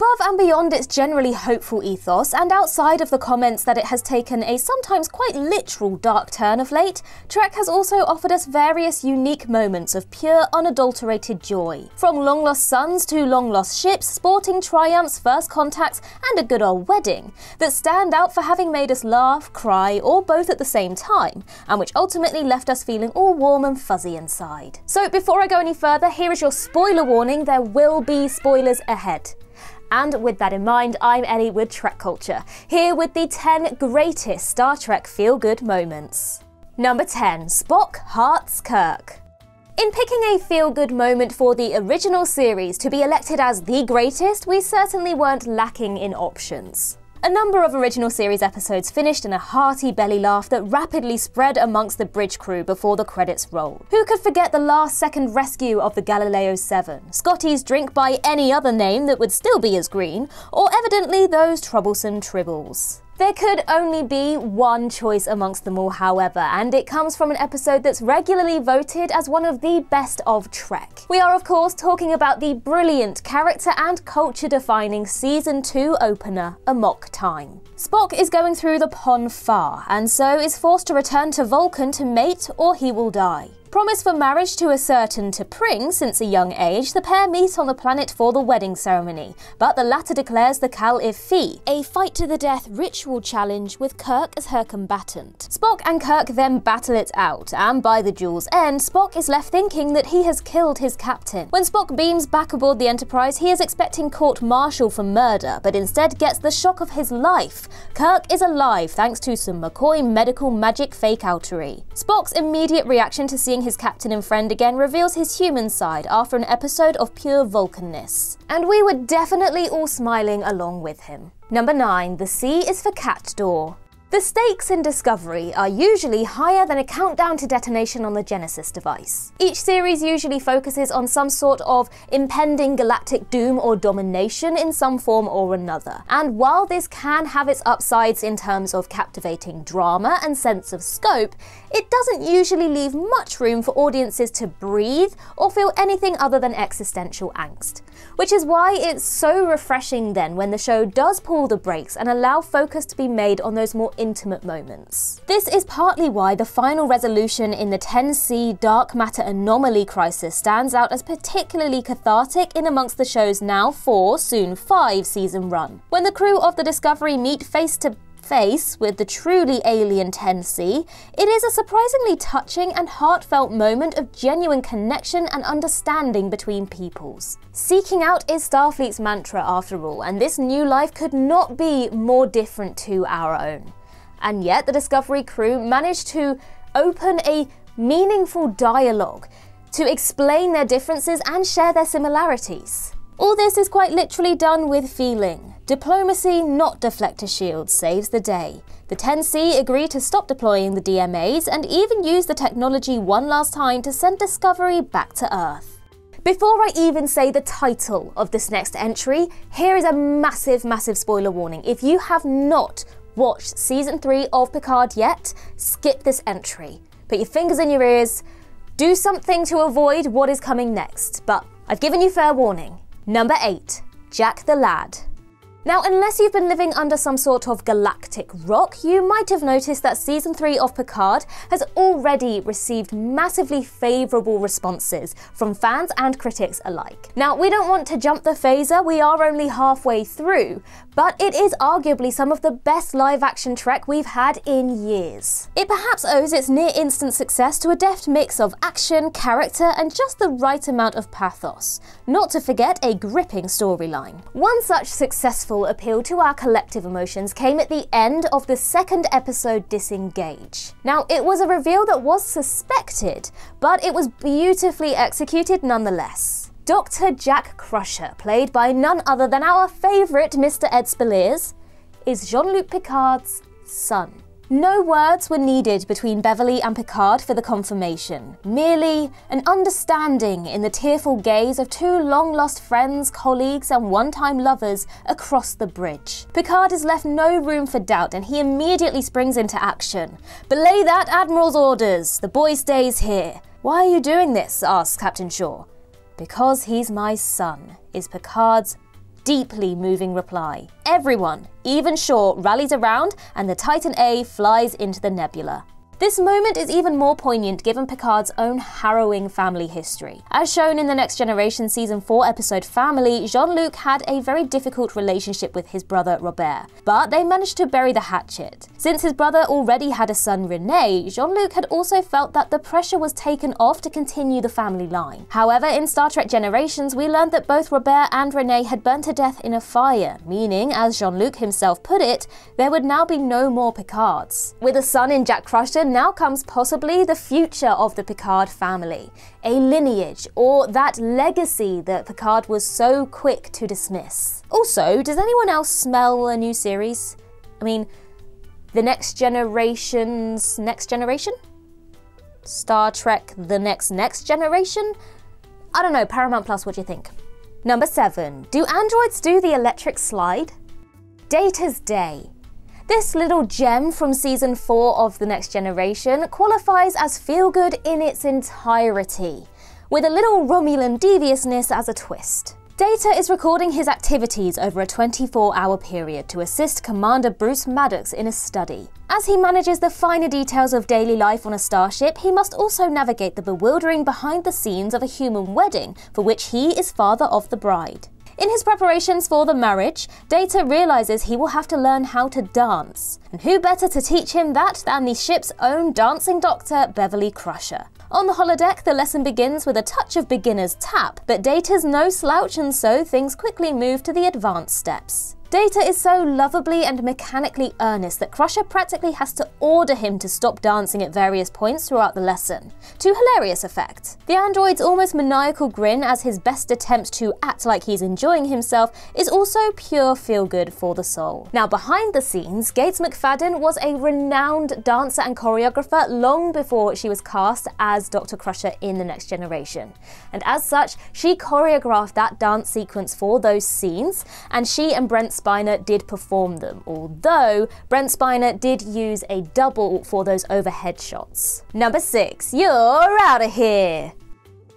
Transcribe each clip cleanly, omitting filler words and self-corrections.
Above and beyond its generally hopeful ethos, and outside of the comments that it has taken a sometimes quite literal dark turn of late, Trek has also offered us various unique moments of pure, unadulterated joy. From long-lost sons to long-lost ships, sporting triumphs, first contacts, and a good old wedding, that stand out for having made us laugh, cry, or both at the same time, and which ultimately left us feeling all warm and fuzzy inside. So before I go any further, here is your spoiler warning: there will be spoilers ahead. And with that in mind, I'm Ellie with Trek Culture, here with the 10 greatest Star Trek feel-good moments. Number 10. Spock hearts Kirk. In picking a feel-good moment for the original series to be elected as the greatest, we certainly weren't lacking in options. A number of original series episodes finished in a hearty belly laugh that rapidly spread amongst the bridge crew before the credits rolled. Who could forget the last-second rescue of the Galileo 7, Scotty's drink by any other name that would still be as green, or evidently those troublesome tribbles? There could only be one choice amongst them all, however, and it comes from an episode that's regularly voted as one of the best of Trek. We are of course talking about the brilliant character and culture-defining Season 2 opener, Amok Time. Spock is going through the Pon farr, and so is forced to return to Vulcan to mate or he will die. Promised for marriage to a certain T'Pring since a young age, the pair meet on the planet for the wedding ceremony, but the latter declares the Kal-if Fi, a fight-to-the-death ritual challenge with Kirk as her combatant. Spock and Kirk then battle it out, and by the duel's end, Spock is left thinking that he has killed his captain. When Spock beams back aboard the Enterprise, he is expecting court-martial for murder, but instead gets the shock of his life. Kirk is alive thanks to some McCoy medical magic fake-outery. Spock's immediate reaction to seeing his captain and friend again reveals his human side after an episode of pure Vulcanness. And we were definitely all smiling along with him. Number 9. The C is for Cat Door. The stakes in Discovery are usually higher than a countdown to detonation on the Genesis device. Each series usually focuses on some sort of impending galactic doom or domination in some form or another. And while this can have its upsides in terms of captivating drama and sense of scope, it doesn't usually leave much room for audiences to breathe or feel anything other than existential angst. Which is why it's so refreshing then when the show does pull the brakes and allow focus to be made on those more intimate moments. This is partly why the final resolution in the 10C dark matter anomaly crisis stands out as particularly cathartic in amongst the show's now 4, soon 5 season run. When the crew of the Discovery meet face to face with the truly alien 10C, it is a surprisingly touching and heartfelt moment of genuine connection and understanding between peoples. Seeking out is Starfleet's mantra after all, and this new life could not be more different to our own. And yet the Discovery crew managed to open a meaningful dialogue to explain their differences and share their similarities. All this is quite literally done with feeling. Diplomacy, not deflector shields, saves the day. The 10C agree to stop deploying the DMAs and even use the technology one last time to send Discovery back to Earth. Before I even say the title of this next entry, here is a massive spoiler warning. If you have not watched Season 3 of Picard yet, skip this entry. Put your fingers in your ears, do something to avoid what is coming next, but I've given you fair warning. Number 8. Jack the Lad. Now, unless you've been living under some sort of galactic rock, you might have noticed that Season 3 of Picard has already received massively favourable responses from fans and critics alike. Now, we don't want to jump the phaser, we are only halfway through, but it is arguably some of the best live-action Trek we've had in years. It perhaps owes its near-instant success to a deft mix of action, character, and just the right amount of pathos, not to forget a gripping storyline. One such successful appeal to our collective emotions came at the end of the second episode, Disengage. Now, it was a reveal that was suspected, but it was beautifully executed nonetheless. Dr. Jack Crusher, played by none other than our favourite Mr. Ed Speleers, is Jean-Luc Picard's son. No words were needed between Beverly and Picard for the confirmation, merely an understanding in the tearful gaze of two long-lost friends, colleagues and one-time lovers across the bridge. Picard has left no room for doubt and he immediately springs into action. "Belay that Admiral's orders, the boy stays here." "Why are you doing this?" asks Captain Shaw. "Because he's my son," is Picard's deeply moving reply. Everyone, even Shaw, rallies around and the Titan A flies into the nebula. This moment is even more poignant given Picard's own harrowing family history. As shown in the Next Generation Season 4 episode Family, Jean-Luc had a very difficult relationship with his brother Robert, but they managed to bury the hatchet. Since his brother already had a son René, Jean-Luc had also felt that the pressure was taken off to continue the family line. However, in Star Trek Generations, we learned that both Robert and René had burnt to death in a fire, meaning, as Jean-Luc himself put it, there would now be no more Picards. With a son in Jack Crusher, now comes possibly the future of the Picard family, a lineage, or that legacy that Picard was so quick to dismiss. Also, does anyone else smell a new series? I mean, the Next Generation's Next Generation? Star Trek The Next Generation? I don't know, Paramount Plus, what do you think? Number 7. Do androids do the electric slide? Data's Day. This little gem from Season 4 of The Next Generation qualifies as feel-good in its entirety, with a little Romulan deviousness as a twist. Data is recording his activities over a 24-hour period to assist Commander Bruce Maddox in a study. As he manages the finer details of daily life on a starship, he must also navigate the bewildering behind-the-scenes of a human wedding for which he is father of the bride. In his preparations for the marriage, Data realizes he will have to learn how to dance. And who better to teach him that than the ship's own dancing doctor, Beverly Crusher. On the holodeck, the lesson begins with a touch of beginner's tap, but Data's no slouch, and so things quickly move to the advanced steps. Data is so lovably and mechanically earnest that Crusher practically has to order him to stop dancing at various points throughout the lesson, to hilarious effect. The android's almost maniacal grin as his best attempt to act like he's enjoying himself is also pure feel-good for the soul. Now, behind the scenes, Gates McFadden was a renowned dancer and choreographer long before she was cast as Dr. Crusher in The Next Generation. And as such, she choreographed that dance sequence for those scenes, and she and Brent Spiner did perform them, although Brent Spiner did use a double for those overhead shots. Number 6, you're out of here!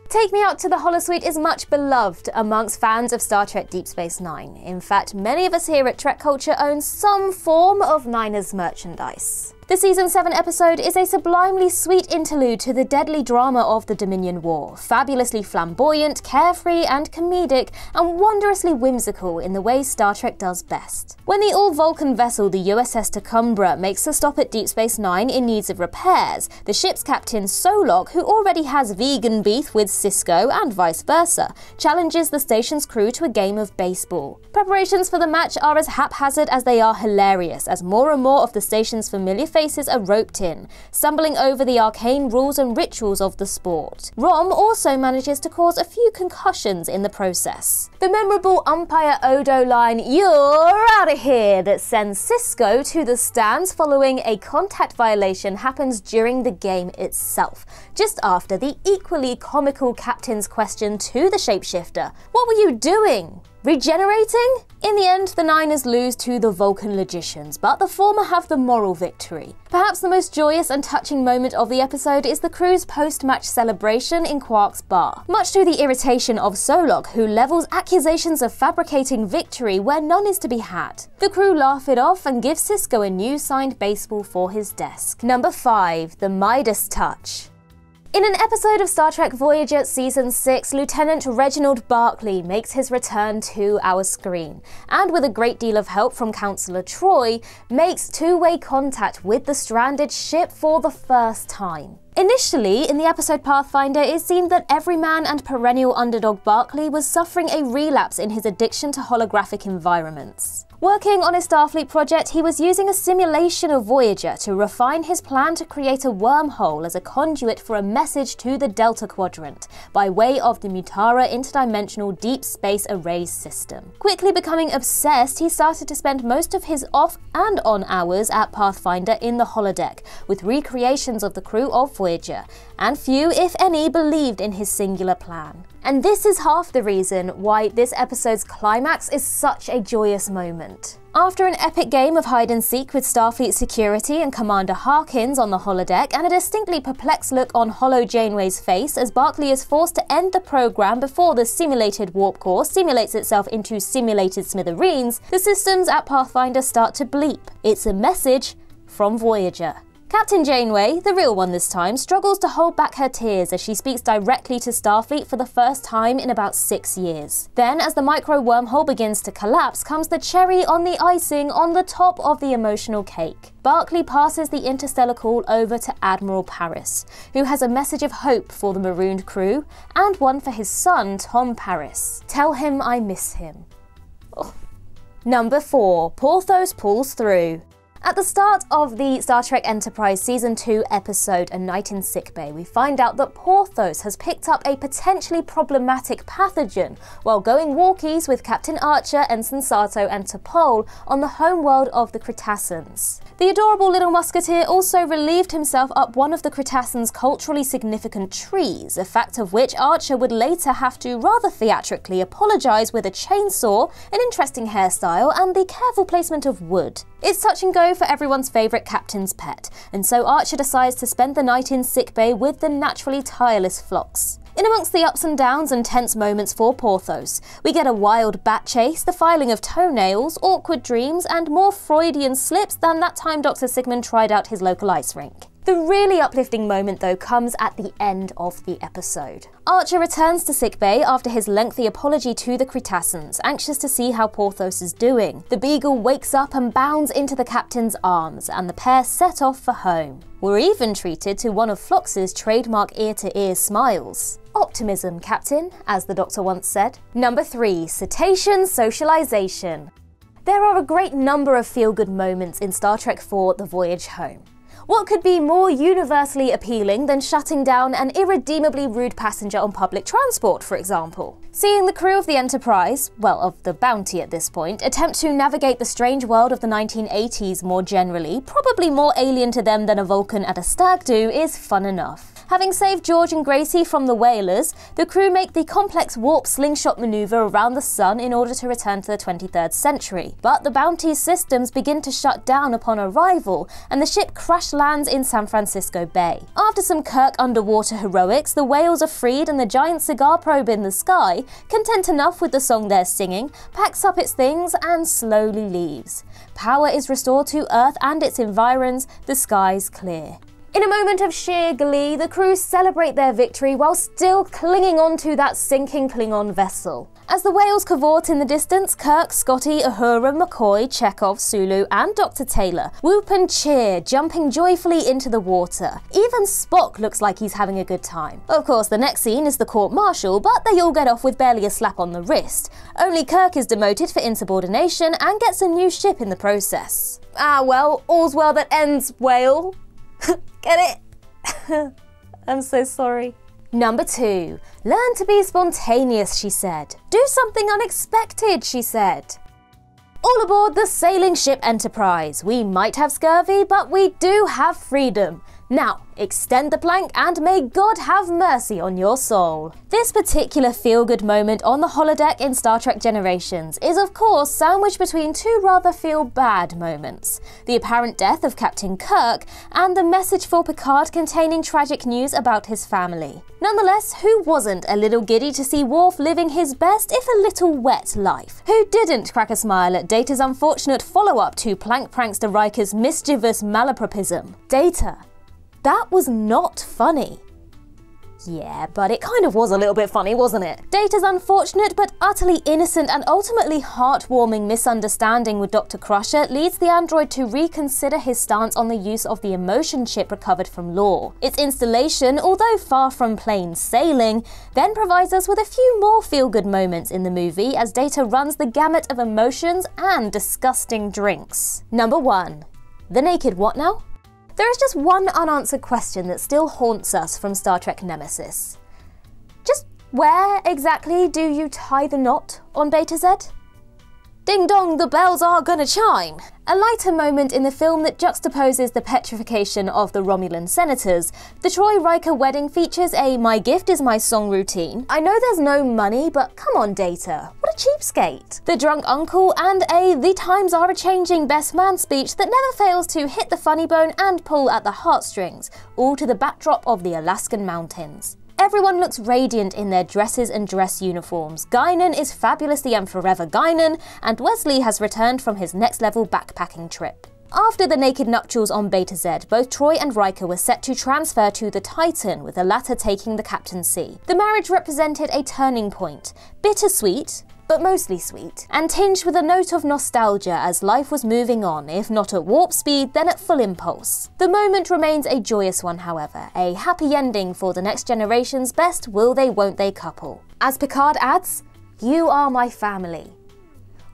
Take Me Out to the Holosuite is much beloved amongst fans of Star Trek Deep Space Nine. In fact, many of us here at Trek Culture own some form of Niners merchandise. The Season 7 episode is a sublimely sweet interlude to the deadly drama of the Dominion War, fabulously flamboyant, carefree and comedic, and wondrously whimsical in the way Star Trek does best. When the all-Vulcan vessel, the USS Tacunbra, makes a stop at Deep Space Nine in need of repairs, the ship's captain Solok, who already has vegan beef with Sisko and vice versa, challenges the station's crew to a game of baseball. Preparations for the match are as haphazard as they are hilarious, as more and more of the station's familiar faces are roped in, stumbling over the arcane rules and rituals of the sport. Rom also manages to cause a few concussions in the process. The memorable umpire Odo line, "You're out of here," that sends Sisko to the stands following a contact violation happens during the game itself, just after the equally comical captain's question to the shapeshifter, "What were you doing? Regenerating?" In the end, the Niners lose to the Vulcan Logicians, but the former have the moral victory. Perhaps the most joyous and touching moment of the episode is the crew's post-match celebration in Quark's bar, much to the irritation of Solok, who levels accusations of fabricating victory where none is to be had. The crew laugh it off and give Sisko a new signed baseball for his desk. Number 5, the Midas Touch. In an episode of Star Trek Voyager Season 6, Lieutenant Reginald Barclay makes his return to our screen, and with a great deal of help from Counselor Troy, makes two-way contact with the stranded ship for the first time. Initially, in the episode Pathfinder, it seemed that everyman and perennial underdog Barclay was suffering a relapse in his addiction to holographic environments. Working on a Starfleet project, he was using a simulation of Voyager to refine his plan to create a wormhole as a conduit for a message to the Delta Quadrant, by way of the Mutara Interdimensional Deep Space Arrays system. Quickly becoming obsessed, he started to spend most of his off and on hours at Pathfinder in the holodeck, with recreations of the crew of Voyager Voyager, and few, if any, believed in his singular plan. And this is half the reason why this episode's climax is such a joyous moment. After an epic game of hide-and-seek with Starfleet security and Commander Harkins on the holodeck, and a distinctly perplexed look on Holo Janeway's face as Barclay is forced to end the program before the simulated warp core simulates itself into simulated smithereens, the systems at Pathfinder start to bleep. It's a message from Voyager. Captain Janeway, the real one this time, struggles to hold back her tears as she speaks directly to Starfleet for the first time in about 6 years. Then, as the micro wormhole begins to collapse, comes the cherry on the icing on the top of the emotional cake. Barclay passes the interstellar call over to Admiral Paris, who has a message of hope for the marooned crew, and one for his son, Tom Paris. Tell him I miss him. Oh. Number 4. Porthos pulls through. At the start of the Star Trek Enterprise Season 2 episode A Night in Sickbay, we find out that Porthos has picked up a potentially problematic pathogen while going walkies with Captain Archer, Ensign Sato and T'Pol on the homeworld of the Cretaceans. The adorable little musketeer also relieved himself up one of the Cretaceans' culturally significant trees, a fact of which Archer would later have to rather theatrically apologise with a chainsaw, an interesting hairstyle and the careful placement of wood. It's touch and go for everyone's favourite captain's pet, and so Archer decides to spend the night in sickbay with the naturally tireless Phlox. In amongst the ups and downs and tense moments for Porthos, we get a wild bat chase, the filing of toenails, awkward dreams, and more Freudian slips than that time Dr. Sigmund tried out his local ice rink. The really uplifting moment, though, comes at the end of the episode. Archer returns to sickbay after his lengthy apology to the Cretaceans, anxious to see how Porthos is doing. The Beagle wakes up and bounds into the captain's arms, and the pair set off for home. We're even treated to one of Phlox's trademark ear-to-ear smiles. Optimism, Captain, as the Doctor once said. Number 3. Cetacean Socialization. There are a great number of feel-good moments in Star Trek IV: The Voyage Home. What could be more universally appealing than shutting down an irredeemably rude passenger on public transport, for example? Seeing the crew of the Enterprise, well, of the Bounty at this point, attempt to navigate the strange world of the 1980s more generally, probably more alien to them than a Vulcan at a stag do, is fun enough. Having saved George and Gracie from the whalers, the crew make the complex warp slingshot maneuver around the sun in order to return to the 23rd century. But the Bounty's systems begin to shut down upon arrival, and the ship crash lands in San Francisco Bay. After some Kirk underwater heroics, the whales are freed and the giant cigar probe in the sky, content enough with the song they're singing, packs up its things and slowly leaves. Power is restored to Earth and its environs, the skies clear. In a moment of sheer glee, the crew celebrate their victory while still clinging on to that sinking Klingon vessel. As the whales cavort in the distance, Kirk, Scotty, Uhura, McCoy, Chekhov, Sulu and Dr. Taylor whoop and cheer, jumping joyfully into the water. Even Spock looks like he's having a good time. Of course, the next scene is the court-martial, but they all get off with barely a slap on the wrist. Only Kirk is demoted for insubordination and gets a new ship in the process. Ah well, all's well that ends, whale. Get it? I'm so sorry. Number 2. Learn to be spontaneous, she said. Do something unexpected, she said. All aboard the sailing ship Enterprise. We might have scurvy, but we do have freedom. Now, extend the plank and may God have mercy on your soul. This particular feel-good moment on the holodeck in Star Trek Generations is of course sandwiched between two rather feel-bad moments. The apparent death of Captain Kirk and the message for Picard containing tragic news about his family. Nonetheless, who wasn't a little giddy to see Worf living his best, if a little wet, life? Who didn't crack a smile at Data's unfortunate follow-up to Plank Prankster Riker's mischievous malapropism? Data. That was not funny. Yeah, but it kind of was a little bit funny, wasn't it? Data's unfortunate but utterly innocent and ultimately heartwarming misunderstanding with Dr. Crusher leads the android to reconsider his stance on the use of the emotion chip recovered from Lore. Its installation, although far from plain sailing, then provides us with a few more feel-good moments in the movie as Data runs the gamut of emotions and disgusting drinks. Number 1. The naked what now? There is just one unanswered question that still haunts us from Star Trek Nemesis. Just where exactly do you tie the knot on Beta Z? Ding dong, the bells are gonna chime! A lighter moment in the film that juxtaposes the petrification of the Romulan senators, the Troy-Riker wedding features a "my gift is my song" routine. I know there's no money, but come on, Data, what a cheapskate. The drunk uncle and a "the times are a-changing" best man speech that never fails to hit the funny bone and pull at the heartstrings, all to the backdrop of the Alaskan mountains. Everyone looks radiant in their dresses and dress uniforms. Guinan is fabulously and forever Guinan, and Wesley has returned from his next-level backpacking trip. After the naked nuptials on Beta Z, both Troy and Riker were set to transfer to the Titan, with the latter taking the captaincy. The marriage represented a turning point. Bittersweet, but mostly sweet, and tinged with a note of nostalgia as life was moving on, if not at warp speed, then at full impulse. The moment remains a joyous one, however, a happy ending for the next generation's best will they won't they couple. As Picard adds, "You are my family."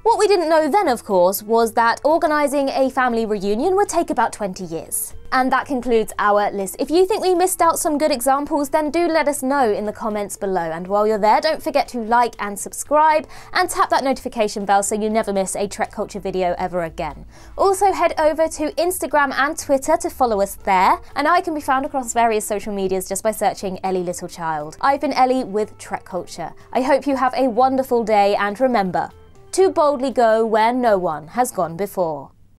What we didn't know then, of course, was that organising a family reunion would take about 20 years. And that concludes our list. If you think we missed out some good examples, then do let us know in the comments below. And while you're there, don't forget to like and subscribe and tap that notification bell so you never miss a Trek Culture video ever again. Also head over to Instagram and Twitter to follow us there. And I can be found across various social medias just by searching Ellie Littlechild. I've been Ellie with Trek Culture. I hope you have a wonderful day, and remember, to boldly go where no one has gone before.